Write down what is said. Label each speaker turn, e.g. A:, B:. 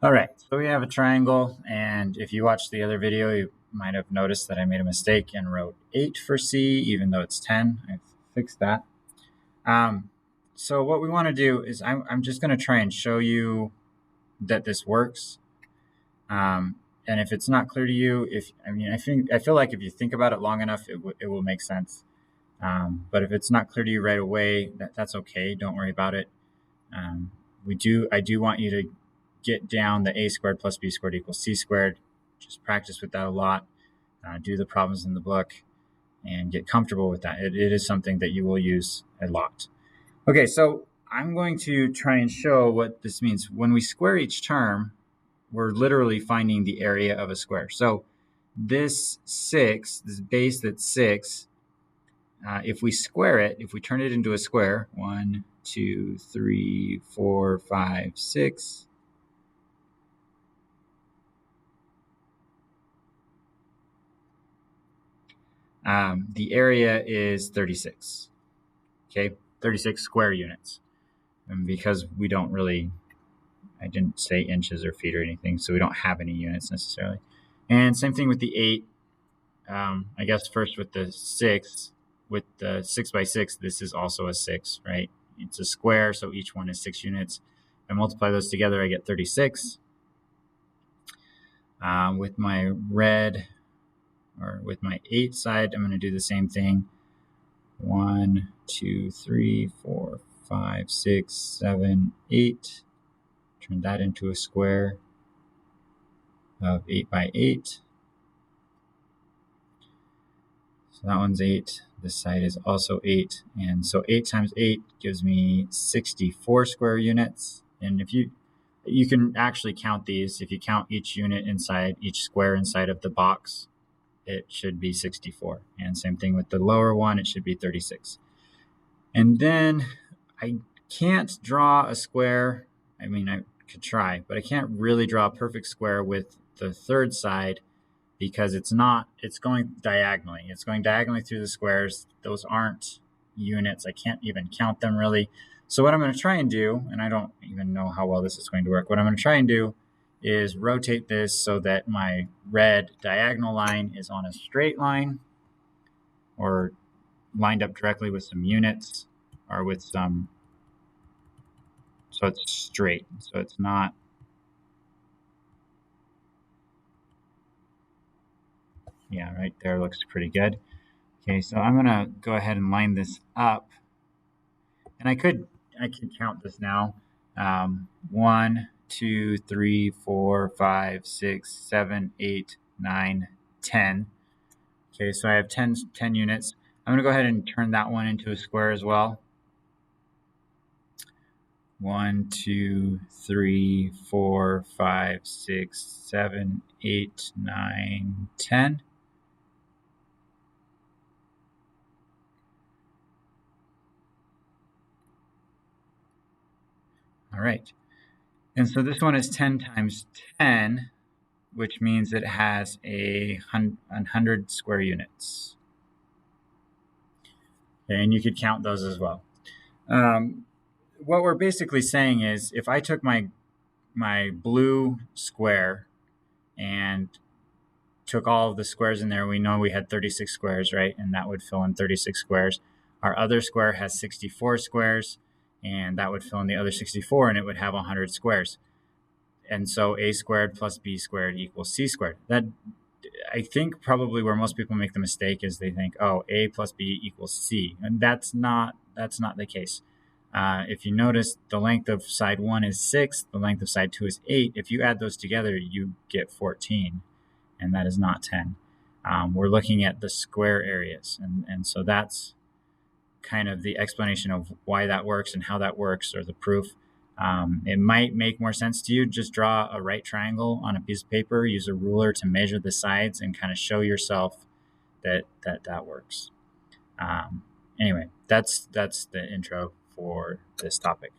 A: All right, so we have a triangle, and if you watched the other video, you might have noticed that I made a mistake and wrote 8 for C, even though it's 10. I fixed that. So what we want to do is I'm just going to try and show you that this works. And if it's not clear to you, I feel like if you think about it long enough, it will make sense. But if it's not clear to you right away, that's okay. Don't worry about it. I do want you to get down the a squared plus b squared equals c squared. Just practice with that a lot. Do the problems in the book and get comfortable with that. It is something that you will use a lot. Okay, so I'm going to try and show what this means. When we square each term, we're literally finding the area of a square. So this 6, this base that's 6, if we square it, if we turn it into a square, 1, 2, 3, 4, 5, 6, the area is 36, okay? 36 square units. And because we don't really, I didn't say inches or feet or anything, so we don't have any units necessarily. And same thing with the 8. I guess first with the 6, with the 6 by 6, this is also a 6, right? It's a square, so each one is 6 units. If I multiply those together, I get 36. With my red, or with my 8 side, I'm going to do the same thing. 1, 2, 3, 4, 5, 6, 7, 8. Turn that into a square of 8 by 8. So that one's 8. This side is also 8. And so 8 times 8 gives me 64 square units. And if you can actually count these. If you count each unit inside, each square inside of the box, it should be 64. And same thing with the lower one, it should be 36. And then I can't draw a square. I mean, I could try, but I can't really draw a perfect square with the third side because it's going diagonally. It's going diagonally through the squares. Those aren't units. I can't even count them really. So what I'm going to try and do, and I don't even know how well this is going to work, what I'm going to try and do is rotate this so that my red diagonal line is on a straight line or lined up directly with some units or with some, so it's straight. So it's not, yeah, right there looks pretty good. Okay, so I'm gonna go ahead and line this up. And I could count this now. 1, 2, 3, 4, 5, 6, 7, 8, 9, 10. Okay, so I have 10 units. I'm going to go ahead and turn that one into a square as well. 1, 2, 3, 4, 5, 6, 7, 8, 9, 10. All right. And so this one is 10 times 10, which means it has 100 square units. Okay, and you could count those as well. What we're basically saying is if I took my blue square and took all of the squares in there, we know we had 36 squares, right? And that would fill in 36 squares. Our other square has 64 squares, and that would fill in the other 64, and it would have 100 squares. And so a squared plus b squared equals c squared. That, I think, probably where most people make the mistake is they think, oh, a plus b equals c, and that's not the case. If you notice, the length of side 1 is 6, the length of side 2 is 8. If you add those together, you get 14, and that is not 10. We're looking at the square areas, and so that's kind of the explanation of why that works and how that works, or the proof. It might make more sense to you, just draw a right triangle on a piece of paper, use a ruler to measure the sides, and kind of show yourself that works. Anyway, that's the intro for this topic.